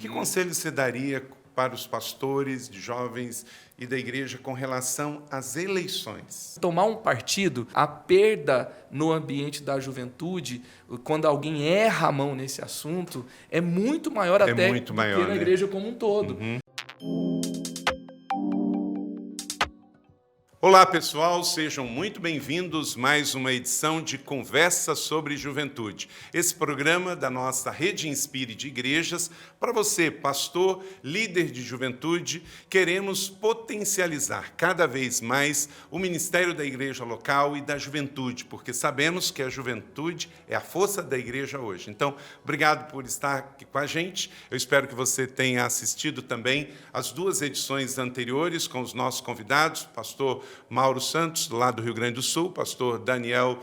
Que conselho você daria para os pastores de jovens e da igreja com relação às eleições? Tomar um partido, a perda no ambiente da juventude, quando alguém erra a mão nesse assunto, é muito maior até muito do maior, que na né? igreja como um todo. Olá, pessoal, sejam muito bem-vindos a mais uma edição de Conversa sobre Juventude. Esse programa da nossa Rede Inspire de Igrejas, para você, pastor, líder de juventude, queremos potencializar cada vez mais o ministério da igreja local e da juventude, porque sabemos que a juventude é a força da igreja hoje. Então, obrigado por estar aqui com a gente. Eu espero que você tenha assistido também as duas edições anteriores com os nossos convidados, pastor Mauro Santos, lá do Rio Grande do Sul, pastor Daniel,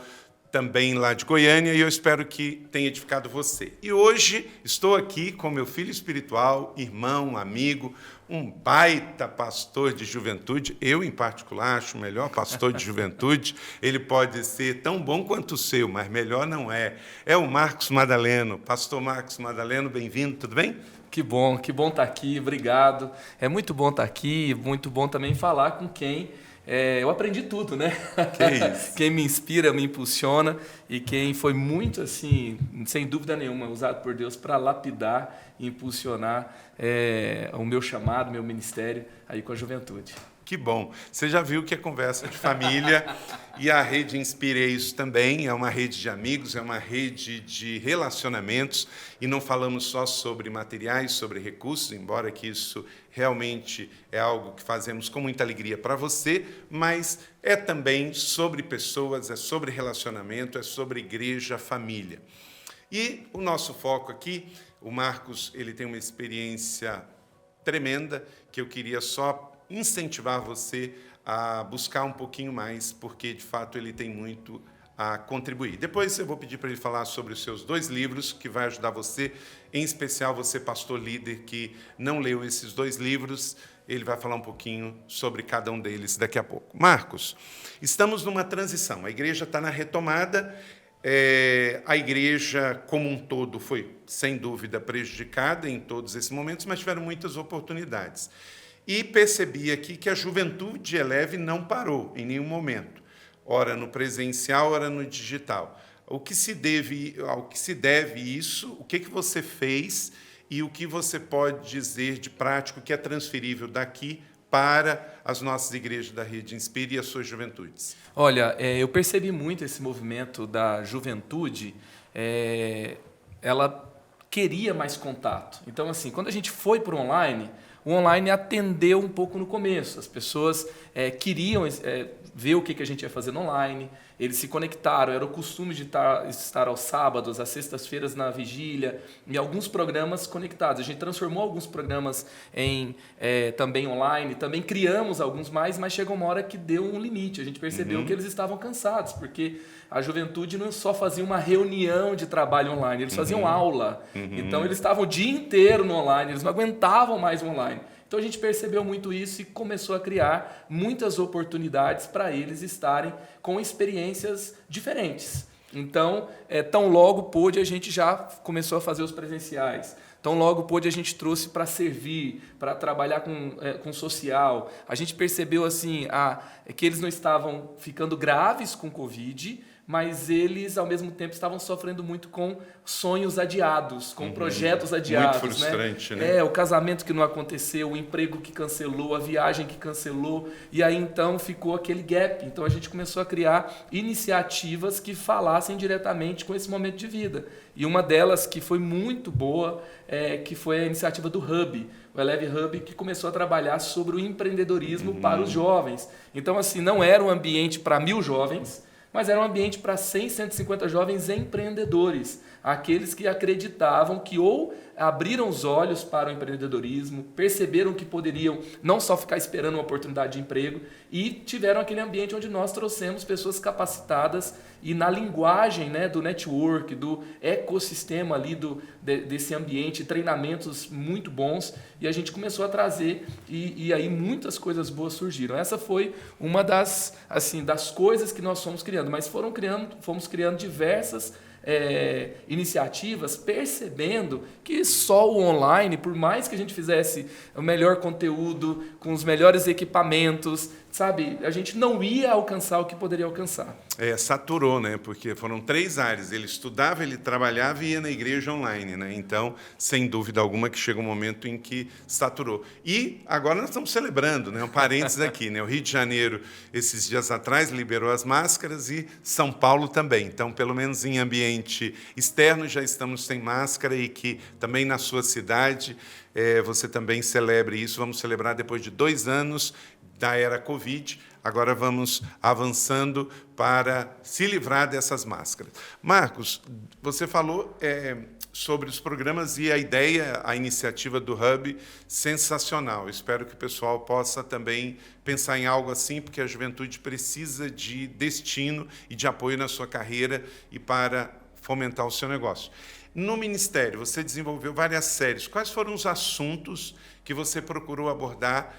também lá de Goiânia, e eu espero que tenha edificado você. E hoje estou aqui com meu filho espiritual, irmão, amigo, um baita pastor de juventude. Eu, em particular, acho o melhor pastor de juventude. Ele pode ser tão bom quanto o seu, mas melhor não é. É o Marcos Madaleno. Pastor Marcos Madaleno, bem-vindo, tudo bem? Que bom estar aqui, obrigado. É muito bom estar aqui, muito bom também falar com quem eu aprendi tudo, né? Que isso? Quem me inspira, me impulsiona e quem foi muito, assim, sem dúvida nenhuma, usado por Deus para lapidar e impulsionar o meu chamado, meu ministério aí com a juventude. Que bom. Você já viu que é conversa de família e a Rede Inspire é isso também, é uma rede de amigos, é uma rede de relacionamentos e não falamos só sobre materiais, sobre recursos, embora que isso realmente é algo que fazemos com muita alegria para você, mas é também sobre pessoas, é sobre relacionamento, é sobre igreja, família. E o nosso foco aqui, o Marcos, ele tem uma experiência tremenda que eu queria só incentivar você a buscar um pouquinho mais, porque, de fato, ele tem muito a contribuir. Depois eu vou pedir para ele falar sobre os seus 2 livros, que vai ajudar você, em especial você, pastor líder, que não leu esses 2 livros, ele vai falar um pouquinho sobre cada um deles daqui a pouco. Marcos, estamos numa transição, a igreja está na retomada, a igreja como um todo foi, sem dúvida, prejudicada em todos esses momentos, mas tiveram muitas oportunidades. E percebi aqui que a juventude Eleve não parou em nenhum momento, ora no presencial, ora no digital. Ao que se deve isso? O que você fez e o que você pode dizer de prático que é transferível daqui para as nossas igrejas da Rede Inspire e as suas juventudes? Olha, eu percebi muito esse movimento da juventude, ela queria mais contato. Então, assim, quando a gente foi para o online atendeu um pouco no começo. As pessoas queriam ver o que a gente ia fazer no online, eles se conectaram, era o costume de estar aos sábados, às sextas-feiras na vigília, e alguns programas conectados. A gente transformou alguns programas também online, também criamos alguns mais, mas chegou uma hora que deu um limite. A gente percebeu que eles estavam cansados, porque a juventude não só fazia uma reunião de trabalho online, eles faziam aula. Então, eles estavam o dia inteiro no online, eles não aguentavam mais o online. Então, a gente percebeu muito isso e começou a criar muitas oportunidades para eles estarem com experiências diferentes. Então, tão logo pôde, a gente já começou a fazer os presenciais. Tão logo pôde, a gente trouxe para servir, para trabalhar com social. A gente percebeu assim, que eles não estavam ficando graves com Covid, mas eles, ao mesmo tempo, estavam sofrendo muito com sonhos adiados, com projetos adiados. Muito frustrante, né? O casamento que não aconteceu, o emprego que cancelou, a viagem que cancelou, e aí então ficou aquele gap. Então a gente começou a criar iniciativas que falassem diretamente com esse momento de vida. E uma delas que foi muito boa, que foi a iniciativa do Hub, o Eleve Hub, que começou a trabalhar sobre o empreendedorismo para os jovens. Então, assim, não era um ambiente para 1.000 jovens, mas era um ambiente para 100, 150 jovens empreendedores, aqueles que acreditavam que ou abriram os olhos para o empreendedorismo, perceberam que poderiam não só ficar esperando uma oportunidade de emprego e tiveram aquele ambiente onde nós trouxemos pessoas capacitadas e na linguagem, né, do network, do ecossistema ali desse ambiente, treinamentos muito bons, e a gente começou a trazer e aí muitas coisas boas surgiram. Essa foi uma das coisas que nós fomos criando, mas fomos criando diversas iniciativas percebendo que só o online, por mais que a gente fizesse o melhor conteúdo, com os melhores equipamentos, sabe, a gente não ia alcançar o que poderia alcançar. Saturou, né? Porque foram 3 áreas. Ele estudava, ele trabalhava e ia na igreja online, né? Então, sem dúvida alguma, que chega um momento em que saturou. E agora nós estamos celebrando, né? Um parênteses aqui, né? O Rio de Janeiro, esses dias atrás, liberou as máscaras e São Paulo também. Então, pelo menos em ambiente externo, já estamos sem máscara e que também na sua cidade você também celebre isso. Vamos celebrar depois de 2 anos da era Covid. Agora vamos avançando para se livrar dessas máscaras. Marcos, você falou sobre os programas e a ideia, a iniciativa do Hub, sensacional. Espero que o pessoal possa também pensar em algo assim, porque a juventude precisa de destino e de apoio na sua carreira e para fomentar o seu negócio. No Ministério, você desenvolveu várias séries. Quais foram os assuntos que você procurou abordar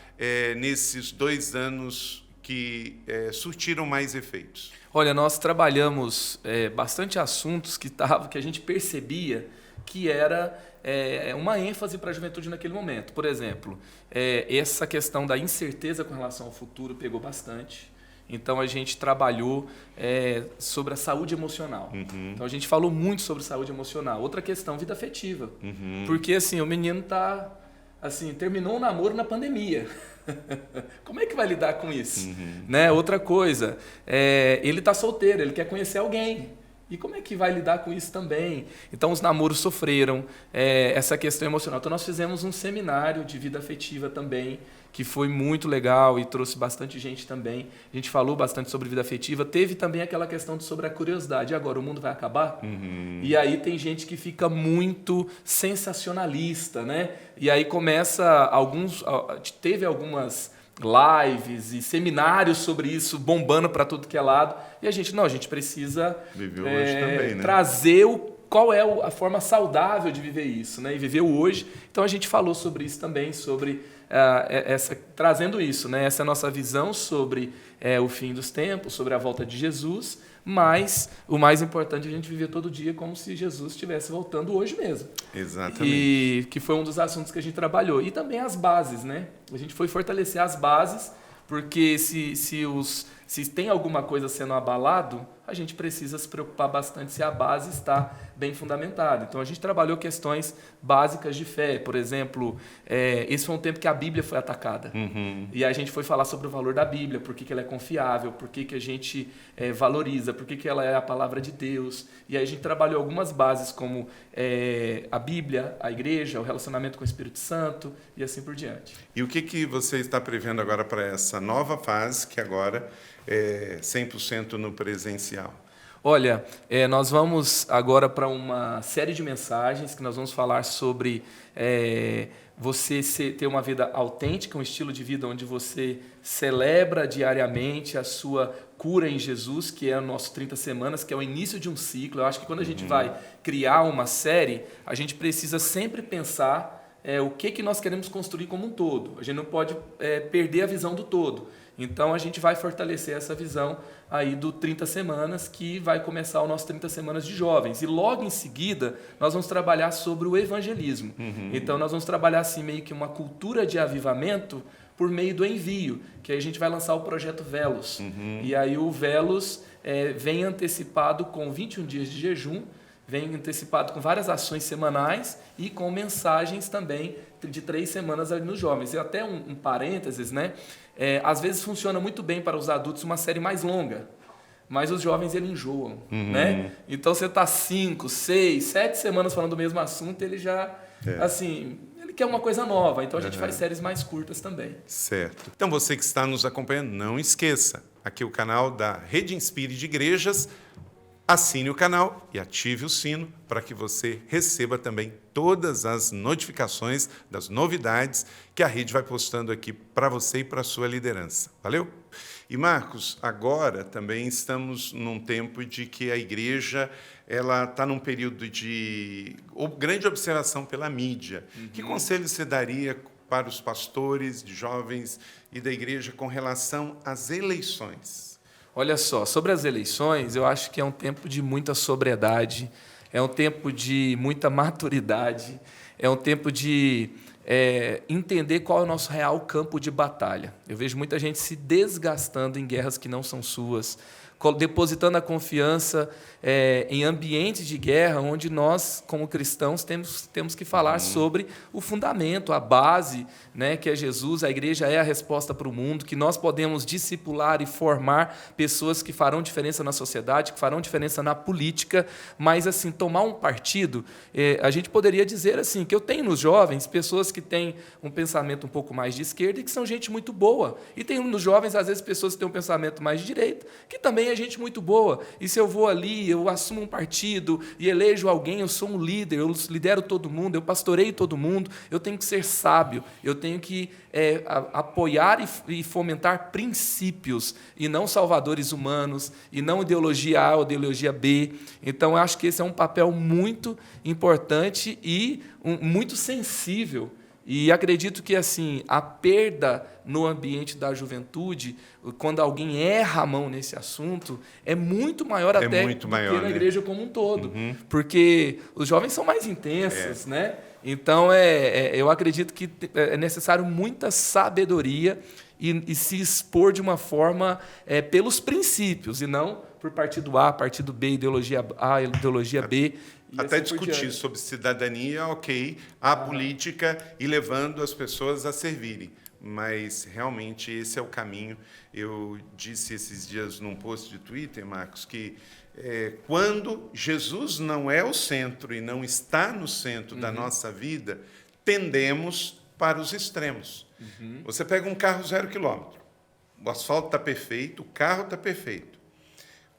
nesses 2 anos que surtiram mais efeitos? Olha, nós trabalhamos bastante assuntos que a gente percebia que era uma ênfase para a juventude naquele momento. Por exemplo, essa questão da incerteza com relação ao futuro pegou bastante. Então, a gente trabalhou sobre a saúde emocional. Uhum. Então, a gente falou muito sobre saúde emocional. Outra questão, vida afetiva. Uhum. Porque, assim, o menino terminou o namoro na pandemia. Como é que vai lidar com isso? Uhum. Né? Outra coisa, ele está solteiro, ele quer conhecer alguém. E como é que vai lidar com isso também? Então, os namoros sofreram essa questão emocional. Então, nós fizemos um seminário de vida afetiva também, que foi muito legal e trouxe bastante gente também. A gente falou bastante sobre vida afetiva. Teve também aquela questão sobre a curiosidade. E agora, o mundo vai acabar? Uhum. E aí tem gente que fica muito sensacionalista, né? E aí teve algumas lives e seminários sobre isso bombando para tudo que é lado. E a gente precisa hoje também, né? trazer qual é a forma saudável de viver isso, né? E viver o hoje. Então a gente falou sobre isso também, sobre trazendo isso, né? Essa é a nossa visão sobre o fim dos tempos, sobre a volta de Jesus, mas o mais importante é a gente viver todo dia como se Jesus estivesse voltando hoje mesmo. Exatamente. E que foi um dos assuntos que a gente trabalhou. E também as bases, né? A gente foi fortalecer as bases, porque se tem alguma coisa sendo abalado, a gente precisa se preocupar bastante se a base está bem fundamentada. Então, a gente trabalhou questões básicas de fé. Por exemplo, esse foi um tempo que a Bíblia foi atacada. Uhum. E a gente foi falar sobre o valor da Bíblia, por que ela é confiável, por que a gente valoriza, por que ela é a palavra de Deus. E aí a gente trabalhou algumas bases como a Bíblia, a igreja, o relacionamento com o Espírito Santo e assim por diante. E o que você está prevendo agora para essa nova fase, que agora é 100% no presencial? Olha, nós vamos agora para uma série de mensagens que nós vamos falar sobre você ter uma vida autêntica, um estilo de vida onde você celebra diariamente a sua cura em Jesus, que é o nosso 30 semanas, que é o início de um ciclo. Eu acho que quando a gente vai criar uma série, a gente precisa sempre pensar o que nós queremos construir como um todo. A gente não pode perder a visão do todo. Então, a gente vai fortalecer essa visão aí do 30 semanas, que vai começar o nosso 30 semanas de jovens. E logo em seguida, nós vamos trabalhar sobre o evangelismo. Uhum. Então, nós vamos trabalhar assim meio que uma cultura de avivamento por meio do envio, que aí a gente vai lançar o projeto Velos. Uhum. E aí o Velos vem antecipado com 21 dias de jejum, vem antecipado com várias ações semanais e com mensagens também de 3 semanas ali nos jovens. E até um parênteses, né? Às vezes funciona muito bem para os adultos uma série mais longa, mas os jovens eles enjoam, né? Então você está 5, 6, 7 semanas falando do mesmo assunto, ele já, assim, ele quer uma coisa nova. Então a gente faz séries mais curtas também. Certo. Então você que está nos acompanhando, não esqueça, aqui o canal da Rede Inspire de Igrejas. Assine o canal e ative o sino para que você receba também todas as notificações das novidades que a rede vai postando aqui para você e para a sua liderança. Valeu? E, Marcos, agora também estamos num tempo de que a igreja está num período de grande observação pela mídia. Uhum. Que conselho você daria para os pastores, de jovens e da igreja com relação às eleições? Olha só, sobre as eleições, eu acho que é um tempo de muita sobriedade, é um tempo de muita maturidade, é um tempo de entender qual é o nosso real campo de batalha. Eu vejo muita gente se desgastando em guerras que não são suas, depositando a confiança em ambientes de guerra, onde nós, como cristãos, temos que falar sobre o fundamento, a base, né, que é Jesus. A igreja é a resposta para o mundo, que nós podemos discipular e formar pessoas que farão diferença na sociedade, que farão diferença na política, mas assim, tomar um partido, a gente poderia dizer assim, que eu tenho nos jovens pessoas que têm um pensamento um pouco mais de esquerda e que são gente muito boa, e tenho nos jovens, às vezes, pessoas que têm um pensamento mais de direita, que também é gente muito boa, e se eu vou ali, eu assumo um partido e elejo alguém, eu sou um líder, eu lidero todo mundo, eu pastoreio todo mundo, eu tenho que ser sábio, eu tenho que apoiar e fomentar princípios, e não salvadores humanos, e não ideologia A ou ideologia B. Então, eu acho que esse é um papel muito importante e muito sensível. E acredito que assim a perda no ambiente da juventude, quando alguém erra a mão nesse assunto, é muito maior até do que na igreja como um todo. Porque os jovens são mais intensos, né? Então, eu acredito que é necessário muita sabedoria e se expor de uma forma pelos princípios, e não por partido A, partido B, ideologia A, ideologia B. Até discutir sobre cidadania, ok, a política e levando as pessoas a servirem. Mas, realmente, esse é o caminho. Eu disse esses dias num post de Twitter, Marcos, que quando Jesus não é o centro e não está no centro da nossa vida, tendemos para os extremos. Você pega um carro 0 quilômetro, o asfalto está perfeito, o carro está perfeito.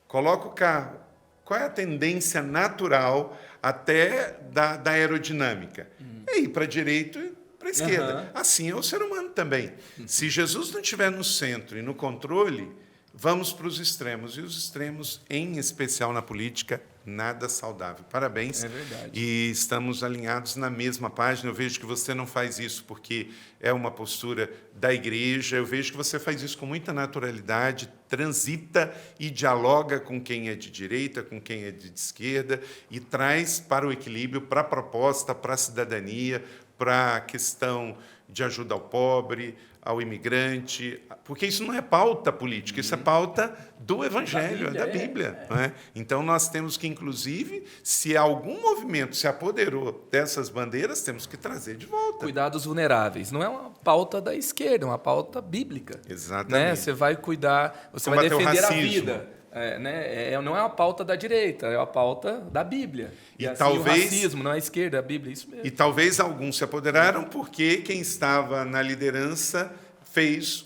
Coloca o carro. Qual é a tendência natural até da aerodinâmica? É ir para a direita e para a esquerda. Assim é o ser humano também. Se Jesus não estiver no centro e no controle, vamos para os extremos. E os extremos, em especial na política, nada saudável. Parabéns. É verdade. E estamos alinhados na mesma página. Eu vejo que você não faz isso porque é uma postura da igreja. Eu vejo que você faz isso com muita naturalidade, transita e dialoga com quem é de direita, com quem é de esquerda, e traz para o equilíbrio, para a proposta, para a cidadania, para a questão de ajuda ao pobre, ao imigrante, porque isso não é pauta política, isso é pauta do Evangelho, da Bíblia. Não é? Então, nós temos que, inclusive, se algum movimento se apoderou dessas bandeiras, temos que trazer de volta. Cuidar dos vulneráveis. Não é uma pauta da esquerda, é uma pauta bíblica. Exatamente. Né? Você vai cuidar, você combater vai defender o a racismo. vida. Não é uma pauta da direita, é uma pauta da Bíblia. E assim, talvez, o racismo, não é a esquerda, é a Bíblia, isso mesmo. E talvez alguns se apoderaram porque quem estava na liderança fez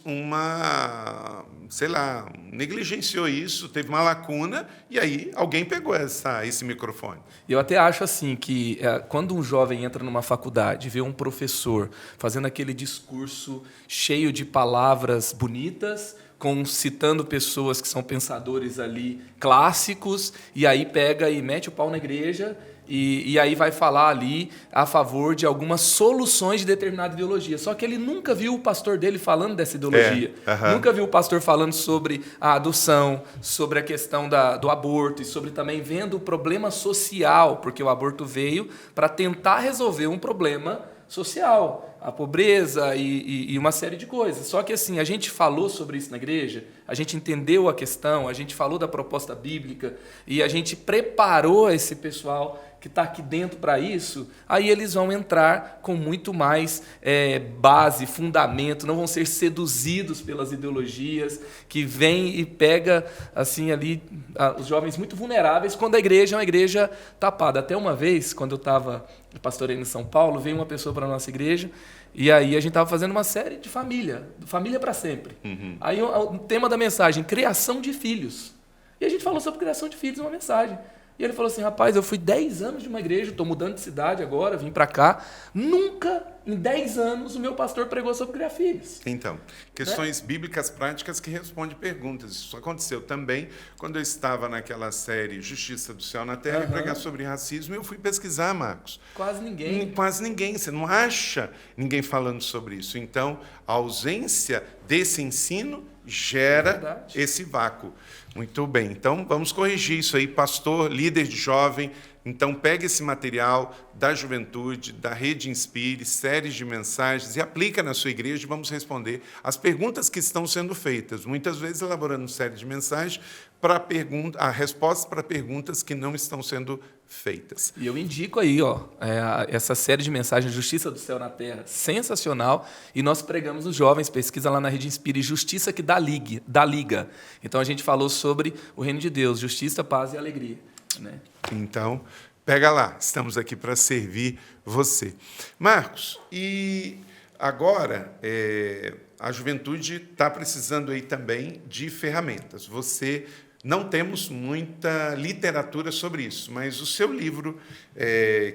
negligenciou isso, teve uma lacuna, e aí alguém pegou esse microfone. Eu até acho assim que quando um jovem entra numa faculdade, vê um professor fazendo aquele discurso cheio de palavras bonitas, citando pessoas que são pensadores ali clássicos, e aí pega e mete o pau na igreja, e aí vai falar ali a favor de algumas soluções de determinada ideologia. Só que ele nunca viu o pastor dele falando dessa ideologia. Nunca viu o pastor falando sobre a adoção, sobre a questão do aborto, e sobre também vendo o problema social, porque o aborto veio para tentar resolver um problema social, a pobreza e uma série de coisas. Só que assim, a gente falou sobre isso na igreja, a gente entendeu a questão, a gente falou da proposta bíblica e a gente preparou esse pessoal que está aqui dentro para isso, aí eles vão entrar com muito mais base, fundamento, não vão ser seduzidos pelas ideologias que vêm e pega assim ali os jovens muito vulneráveis, quando a igreja é uma igreja tapada. Até uma vez, quando eu estava pastoreando em São Paulo, veio uma pessoa para a nossa igreja, e aí a gente estava fazendo uma série de família para sempre. Aí o tema da mensagem, criação de filhos. E a gente falou sobre criação de filhos, uma mensagem. E ele falou assim, rapaz, eu fui 10 anos de uma igreja, estou mudando de cidade agora, vim para cá, nunca em 10 anos, o meu pastor pregou sobre criar filhos. Então, questões bíblicas práticas que respondem perguntas. Isso aconteceu também quando eu estava naquela série Justiça do Céu na Terra, e pregar sobre racismo, eu fui pesquisar, Marcos. Quase ninguém. Quase ninguém. Você não acha ninguém falando sobre isso. Então, a ausência desse ensino gera esse vácuo. Muito bem. Então, vamos corrigir isso aí, pastor, líder de jovem. Então, pegue esse material da juventude, da Rede Inspire, séries de mensagens, e aplica na sua igreja e vamos responder as perguntas que estão sendo feitas. Muitas vezes elaborando série de mensagens para respostas para perguntas que não estão sendo feitas. E eu indico aí, essa série de mensagens Justiça do Céu na Terra, sensacional, e nós pregamos os jovens, pesquisa lá na Rede Inspire, Justiça que dá liga. Então, a gente falou sobre o reino de Deus, justiça, paz e alegria. Né? Então, pega lá, estamos aqui para servir você. Marcos, e agora a juventude está precisando aí também de ferramentas. Não temos muita literatura sobre isso, mas o seu livro,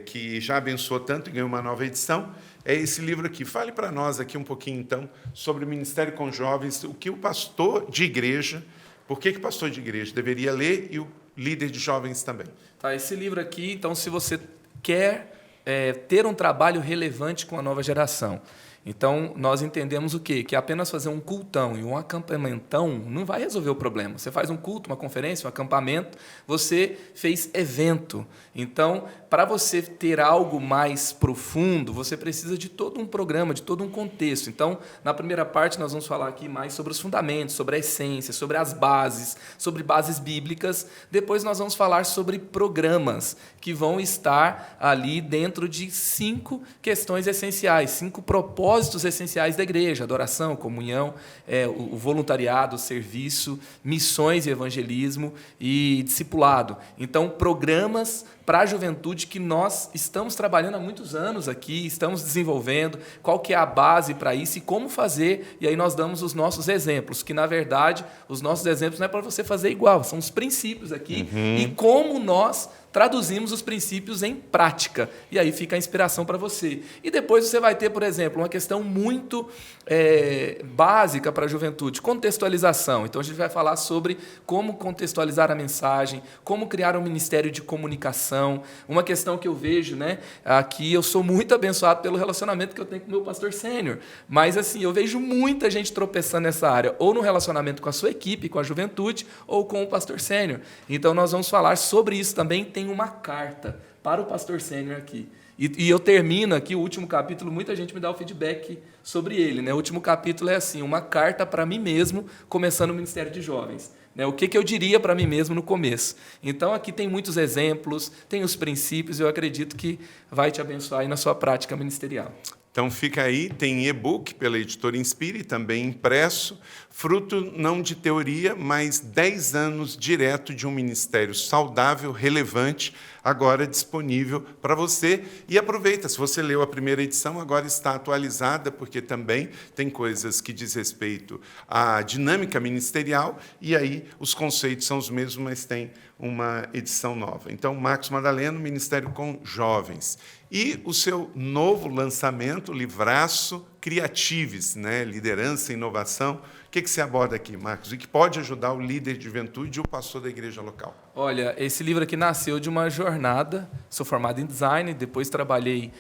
que já abençoou tanto e ganhou uma nova edição, é esse livro aqui. Fale para nós aqui um pouquinho, então, sobre o Ministério com Jovens, o que o pastor de igreja, por que o pastor de igreja deveria ler e o líder de jovens também. Tá, esse livro aqui, então, se você quer ter um trabalho relevante com a nova geração, então, nós entendemos o quê? Que apenas fazer um cultão e um acampamentão não vai resolver o problema. Você faz um culto, uma conferência, um acampamento, você fez evento. Então, para você ter algo mais profundo, você precisa de todo um programa, de todo um contexto. Então, na primeira parte, nós vamos falar aqui mais sobre os fundamentos, sobre a essência, sobre as bases, sobre bases bíblicas. Depois, nós vamos falar sobre programas que vão estar ali dentro de 5 questões essenciais, 5 propósitos essenciais da igreja: adoração, comunhão, o voluntariado, o serviço, missões e evangelismo e discipulado. Então, programas para a juventude que nós estamos trabalhando há muitos anos aqui, estamos desenvolvendo, qual que é a base para isso e como fazer, e aí nós damos os nossos exemplos, que, na verdade, os nossos exemplos não é para você fazer igual, são os princípios aqui, e como nós traduzimos os princípios em prática, e aí fica a inspiração para você. E depois você vai ter, por exemplo, uma questão muito básica para a juventude, contextualização. Então, a gente vai falar sobre como contextualizar a mensagem, como criar um ministério de comunicação. Uma questão que eu vejo, né, aqui, eu sou muito abençoado pelo relacionamento que eu tenho com o meu pastor sênior, mas assim, eu vejo muita gente tropeçando nessa área, ou no relacionamento com a sua equipe, com a juventude, ou com o pastor sênior. Então, nós vamos falar sobre isso também. Tem uma carta para o pastor sênior aqui. E eu termino aqui o último capítulo, muita gente me dá o feedback sobre ele. Né? O último capítulo é assim, uma carta para mim mesmo, começando o Ministério de Jovens. Né? O que eu diria para mim mesmo no começo. Então, aqui tem muitos exemplos, tem os princípios, e eu acredito que vai te abençoar aí na sua prática ministerial. Então, fica aí, tem e-book pela Editora Inspire, também impresso, fruto não de teoria, mas 10 anos direto de um ministério saudável, relevante, agora disponível para você. E aproveita, se você leu a primeira edição, agora está atualizada, porque também tem coisas que diz respeito à dinâmica ministerial, e aí os conceitos são os mesmos, mas tem uma edição nova. Então, Marcos Madaleno, Ministério com Jovens. E o seu novo lançamento, livraço Criatives, né? Liderança e inovação. O que você aborda aqui, Marcos? E que pode ajudar o líder de juventude e o pastor da igreja local? Olha, esse livro aqui nasceu de uma jornada. Sou formado em design, depois trabalhei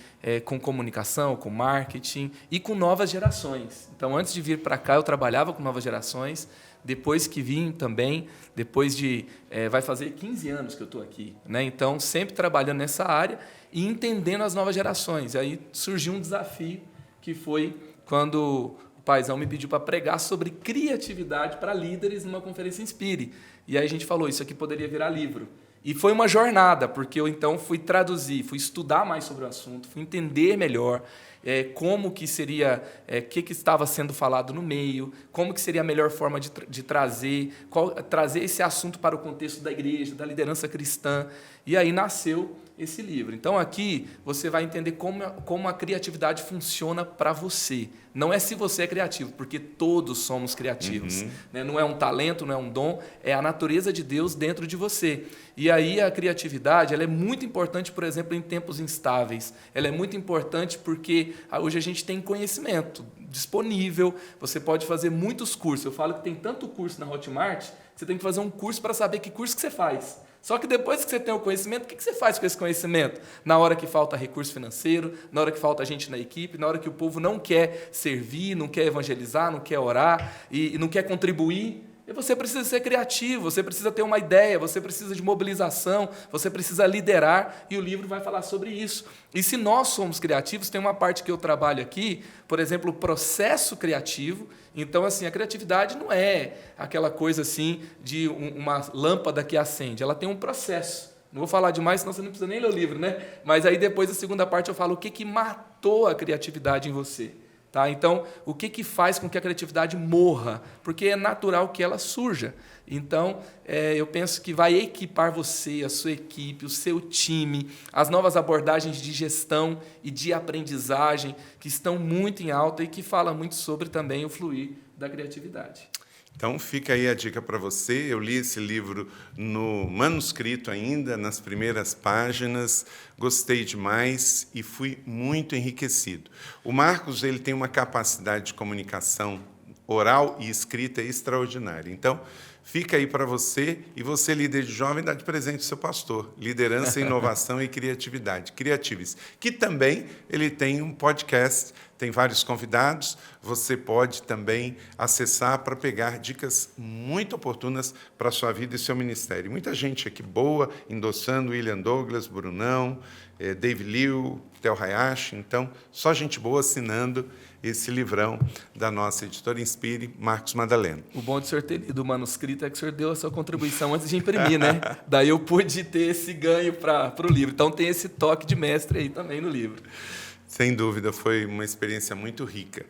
com comunicação, com marketing e com novas gerações. Então, antes de vir para cá, eu trabalhava com novas gerações. Depois que vim também, depois de... vai fazer 15 anos que eu estou aqui. Né? Então, sempre trabalhando nessa área e entendendo as novas gerações. E aí surgiu um desafio, que foi quando o paizão me pediu para pregar sobre criatividade para líderes numa conferência Inspire. E aí a gente falou, isso aqui poderia virar livro. E foi uma jornada, porque eu então fui traduzir, fui estudar mais sobre o assunto, fui entender melhor como que seria, que estava sendo falado no meio, como que seria a melhor forma de trazer esse assunto para o contexto da igreja, da liderança cristã. E aí nasceu esse livro. Então, aqui você vai entender como a criatividade funciona para você. Não é se você é criativo, porque todos somos criativos. Né? Não é um talento, não é um dom, é a natureza de Deus dentro de você. E aí a criatividade ela é muito importante, por exemplo, em tempos instáveis. Ela é muito importante porque hoje a gente tem conhecimento disponível, você pode fazer muitos cursos. Eu falo que tem tanto curso na Hotmart, você tem que fazer um curso para saber que curso que você faz. Só que depois que você tem o conhecimento, o que você faz com esse conhecimento? Na hora que falta recurso financeiro, na hora que falta gente na equipe, na hora que o povo não quer servir, não quer evangelizar, não quer orar e não quer contribuir, e você precisa ser criativo, você precisa ter uma ideia, você precisa de mobilização, você precisa liderar, e o livro vai falar sobre isso. E se nós somos criativos, tem uma parte que eu trabalho aqui, por exemplo, o processo criativo. Então, assim, a criatividade não é aquela coisa assim de uma lâmpada que acende, ela tem um processo. Não vou falar demais, senão você não precisa nem ler o livro, né? Mas aí depois, a segunda parte, eu falo o que matou a criatividade em você. Tá? Então, o que faz com que a criatividade morra? Porque é natural que ela surja. Então, eu penso que vai equipar você, a sua equipe, o seu time, as novas abordagens de gestão e de aprendizagem que estão muito em alta e que falam muito sobre também o fluir da criatividade. Então, fica aí a dica para você. Eu li esse livro no manuscrito ainda, nas primeiras páginas, gostei demais e fui muito enriquecido. O Marcos ele tem uma capacidade de comunicação oral e escrita extraordinária. Então, fica aí para você, e você, líder de jovem, dá de presente ao seu pastor. Liderança, inovação e criatividade. Creatives, que também ele tem um podcast, tem vários convidados, você pode também acessar para pegar dicas muito oportunas para a sua vida e seu ministério. Muita gente aqui boa, endossando William Douglas, Brunão, Dave Liu, Theo Hayashi, então, só gente boa assinando esse livrão da nossa editora Inspire, Marcos Madaleno. O bom de o senhor ter lido o manuscrito é que o senhor deu a sua contribuição antes de imprimir, né? Daí eu pude ter esse ganho para o livro. Então tem esse toque de mestre aí também no livro. Sem dúvida, foi uma experiência muito rica.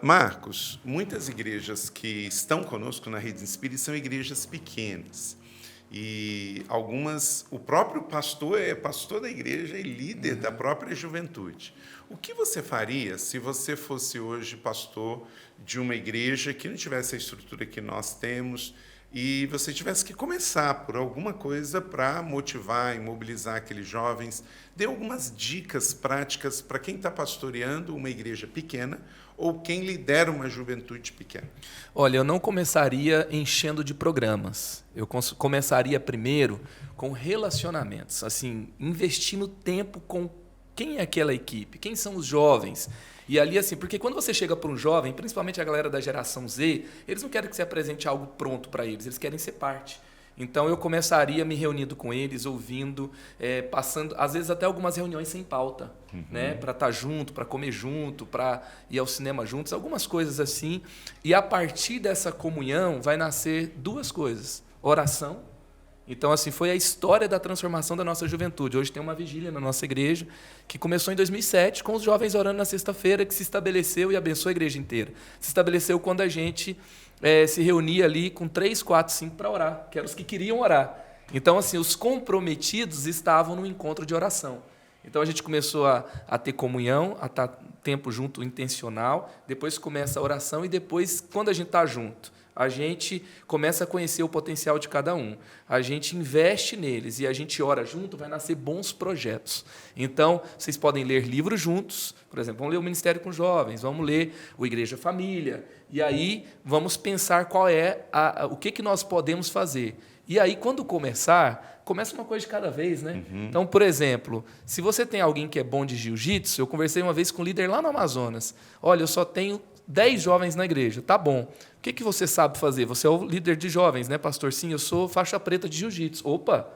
Marcos, muitas igrejas que estão conosco na Rede Inspire são igrejas pequenas. E algumas, o próprio pastor é pastor da igreja e líder da própria juventude. O que você faria se você fosse hoje pastor de uma igreja que não tivesse a estrutura que nós temos e você tivesse que começar por alguma coisa para motivar e mobilizar aqueles jovens? Dê algumas dicas práticas para quem está pastoreando uma igreja pequena ou quem lidera uma juventude pequena. Olha, eu não começaria enchendo de programas. Eu começaria primeiro com relacionamentos, assim, investindo tempo com quem é aquela equipe, quem são os jovens. E ali, assim, porque quando você chega para um jovem, principalmente a galera da geração Z, eles não querem que você apresente algo pronto para eles querem ser parte. Então, eu começaria me reunindo com eles, ouvindo, passando, às vezes, até algumas reuniões sem pauta, né? Para estar junto, para comer junto, para ir ao cinema juntos, algumas coisas assim. E, a partir dessa comunhão, vai nascer duas coisas. Oração. Então, assim, foi a história da transformação da nossa juventude. Hoje tem uma vigília na nossa igreja, que começou em 2007, com os jovens orando na sexta-feira, que se estabeleceu e abençoou a igreja inteira. Se estabeleceu quando a gente se reunia ali com 3, 4, 5 para orar, que eram os que queriam orar. Então, assim, os comprometidos estavam no encontro de oração. Então, a gente começou a ter comunhão, a estar tempo junto, intencional, depois começa a oração e depois, quando a gente está junto, a gente começa a conhecer o potencial de cada um. A gente investe neles e a gente ora junto, vai nascer bons projetos. Então, vocês podem ler livros juntos. Por exemplo, vamos ler o Ministério com Jovens, vamos ler o Igreja Família. E aí, vamos pensar qual é o que nós podemos fazer. E aí, quando começa uma coisa de cada vez, né? Então, por exemplo, se você tem alguém que é bom de jiu-jitsu, eu conversei uma vez com um líder lá no Amazonas. Olha, eu só tenho 10 jovens na igreja. Tá bom. O que você sabe fazer? Você é o líder de jovens, né, pastor? Sim, eu sou faixa preta de jiu-jitsu. Opa!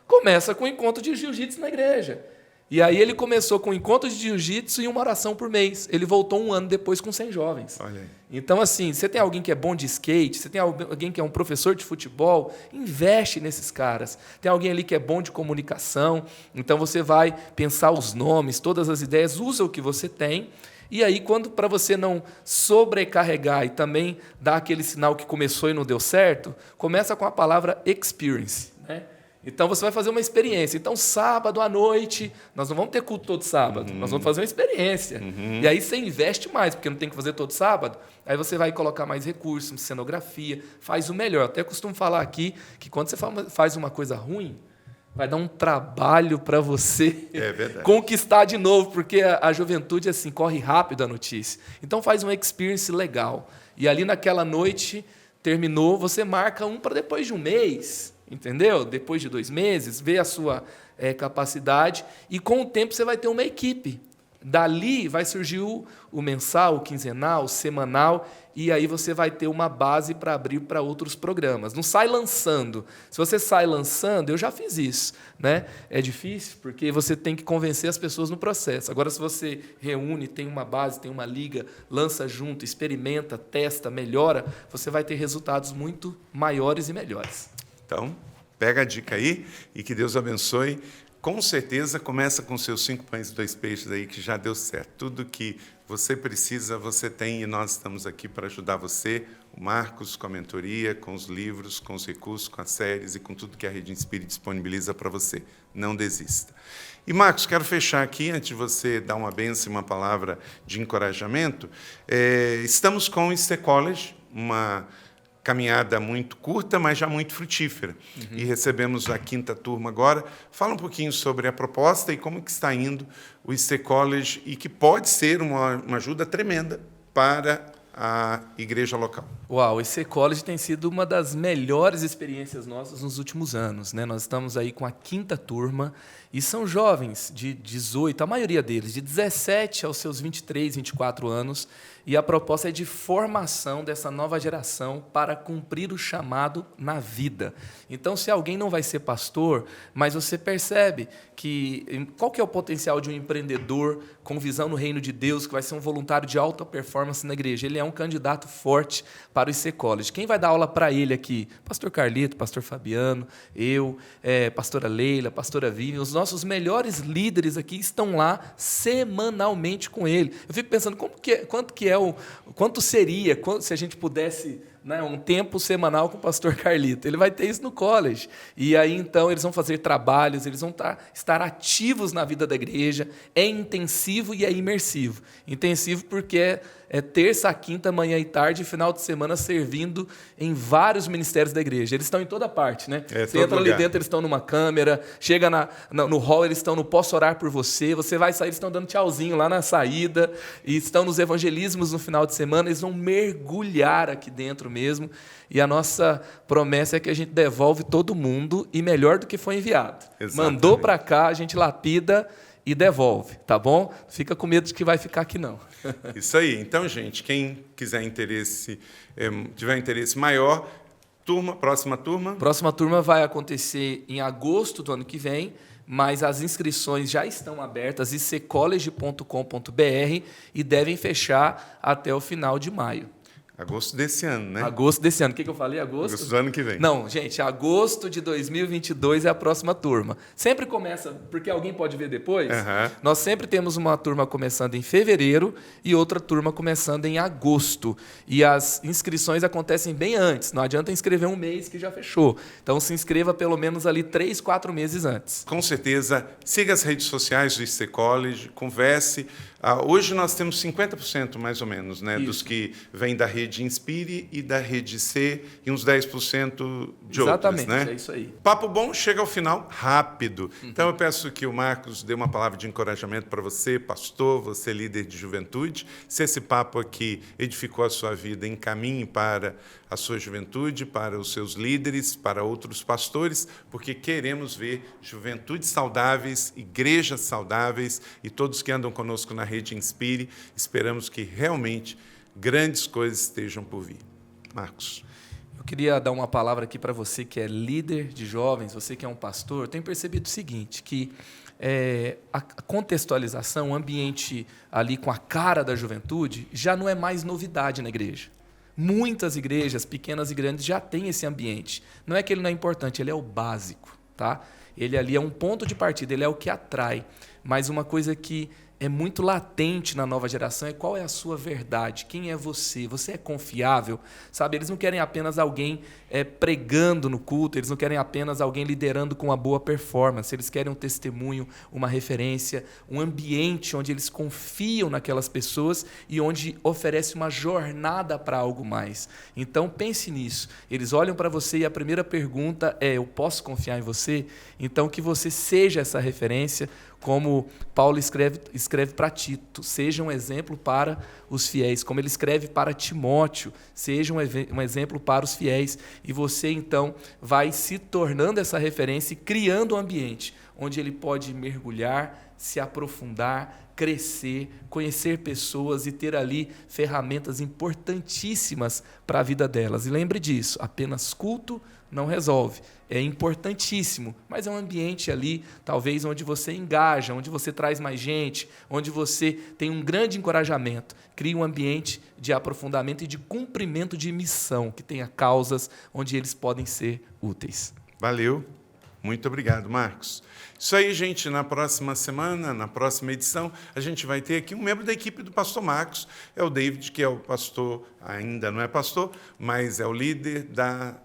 Começa com um encontro de jiu-jitsu na igreja. E aí ele começou com um encontro de jiu-jitsu e uma oração por mês. Ele voltou 1 ano depois com 100 jovens. Olha aí. Então, assim, você tem alguém que é bom de skate, você tem alguém que é um professor de futebol, investe nesses caras. Tem alguém ali que é bom de comunicação, então você vai pensar os nomes, todas as ideias, usa o que você tem. E aí, para você não sobrecarregar e também dar aquele sinal que começou e não deu certo, começa com a palavra experience, né? Então, você vai fazer uma experiência. Então, sábado à noite, nós não vamos ter culto todo sábado. Nós vamos fazer uma experiência. E aí você investe mais, porque não tem que fazer todo sábado. Aí você vai colocar mais recursos, cenografia, faz o melhor. Até costumo falar aqui que quando você faz uma coisa ruim, vai dar um trabalho para você conquistar de novo, porque a juventude assim corre rápido a notícia. Então, faz uma experience legal. E ali naquela noite, terminou, você marca um para depois de um mês. Entendeu? Depois de 2 meses, vê a sua capacidade e, com o tempo, você vai ter uma equipe. Dali vai surgir o mensal, o quinzenal, o semanal, e aí você vai ter uma base para abrir para outros programas. Não sai lançando. Se você sai lançando, eu já fiz isso, né? É difícil, porque você tem que convencer as pessoas no processo. Agora, se você reúne, tem uma base, tem uma liga, lança junto, experimenta, testa, melhora, você vai ter resultados muito maiores e melhores. Então, pega a dica aí e que Deus abençoe. Com certeza, começa com seus 5 pães e 2 peixes aí, que já deu certo. Tudo que você precisa, você tem, e nós estamos aqui para ajudar você, o Marcos, com a mentoria, com os livros, com os recursos, com as séries e com tudo que a Rede Inspire disponibiliza para você. Não desista. E, Marcos, quero fechar aqui, antes de você dar uma bênção e uma palavra de encorajamento. Estamos com o IC College, uma caminhada muito curta, mas já muito frutífera. E recebemos a 5ª turma agora. Fala um pouquinho sobre a proposta e como que está indo o IC College e que pode ser uma ajuda tremenda para a igreja local. Uau, o IC College tem sido uma das melhores experiências nossas nos últimos anos, né? Nós estamos aí com a 5ª turma e são jovens de 18, a maioria deles, de 17 aos seus 23, 24 anos, e a proposta é de formação dessa nova geração para cumprir o chamado na vida. Então, se alguém não vai ser pastor, mas você percebe que qual que é o potencial de um empreendedor com visão no reino de Deus, que vai ser um voluntário de alta performance na igreja, ele é um candidato forte para o IC College. Quem vai dar aula para ele aqui? Pastor Carlito, Pastor Fabiano, eu, Pastora Leila, Pastora Vivian, os nossos melhores líderes aqui estão lá semanalmente com ele. Eu fico pensando, quanto seria se a gente pudesse, né, um tempo semanal com o Pastor Carlito? Ele vai ter isso no college. E aí, então, eles vão fazer trabalhos, eles vão estar ativos na vida da igreja. É intensivo e é imersivo. Intensivo porque é terça, quinta, manhã e tarde, final de semana, servindo em vários ministérios da igreja. Eles estão em toda parte, né? Você entra ali dentro, eles estão numa câmera, chega no hall, eles estão no Posso Orar por Você, você vai sair, eles estão dando tchauzinho lá na saída, e estão nos evangelismos no final de semana, eles vão mergulhar aqui dentro mesmo, e a nossa promessa é que a gente devolve todo mundo, e melhor do que foi enviado. Exatamente. Mandou para cá, a gente lapida e devolve, tá bom? Fica com medo de que vai ficar aqui, não. Isso aí. Então, gente, quem tiver interesse maior, próxima turma? Próxima turma vai acontecer em agosto do ano que vem, mas as inscrições já estão abertas, iccollege.com.br, e devem fechar até o final de maio. Agosto desse ano, né? Agosto desse ano. O que eu falei? Agosto do ano que vem. Não, gente, agosto de 2022 é a próxima turma. Sempre começa, porque alguém pode ver depois, nós sempre temos uma turma começando em fevereiro e outra turma começando em agosto. E as inscrições acontecem bem antes. Não adianta inscrever um mês que já fechou. Então, se inscreva pelo menos ali 3, 4 meses antes. Com certeza. Siga as redes sociais do IC College, converse. Hoje nós temos 50% mais ou menos, né, dos que vêm da Rede Inspire e da Rede C e uns 10% de Exatamente, outras, né? É isso aí. Papo bom chega ao final rápido. Então eu peço que o Marcos dê uma palavra de encorajamento para você, pastor, você líder de juventude. Se esse papo aqui edificou a sua vida, encaminhe para a sua juventude, para os seus líderes, para outros pastores, porque queremos ver juventudes saudáveis, igrejas saudáveis e todos que andam conosco na Rede Inspire, esperamos que realmente grandes coisas estejam por vir. Marcos. Eu queria dar uma palavra aqui para você que é líder de jovens, você que é um pastor. Eu tenho percebido o seguinte, que a contextualização, o ambiente ali com a cara da juventude, já não é mais novidade na igreja. Muitas igrejas, pequenas e grandes, já têm esse ambiente. Não é que ele não é importante, ele é o básico, tá? Ele ali é um ponto de partida, ele é o que atrai. Mas uma coisa que é muito latente na nova geração é qual é a sua verdade, quem é você, você é confiável, sabe? Eles não querem apenas alguém pregando no culto, eles não querem apenas alguém liderando com uma boa performance, eles querem um testemunho, uma referência, um ambiente onde eles confiam naquelas pessoas e onde oferece uma jornada para algo mais. Então pense nisso, eles olham para você e a primeira pergunta é: eu posso confiar em você? Então que você seja essa referência, como Paulo escreve para Tito, seja um exemplo para os fiéis, como ele escreve para Timóteo, seja um exemplo para os fiéis, e você então vai se tornando essa referência e criando um ambiente onde ele pode mergulhar, se aprofundar, crescer, conhecer pessoas e ter ali ferramentas importantíssimas para a vida delas. E lembre disso, apenas culto não resolve. É importantíssimo, mas é um ambiente ali, talvez, onde você engaja, onde você traz mais gente, onde você tem um grande encorajamento. Cria um ambiente de aprofundamento e de cumprimento de missão, que tenha causas onde eles podem ser úteis. Valeu. Muito obrigado, Marcos. Isso aí, gente. Na próxima semana, na próxima edição, a gente vai ter aqui um membro da equipe do pastor Marcos. É o David, que é o pastor, ainda não é pastor, mas é o líder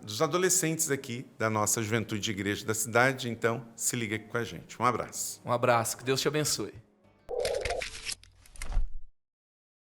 dos adolescentes aqui da nossa Juventude de Igreja da cidade. Então, se liga aqui com a gente. Um abraço. Um abraço. Que Deus te abençoe.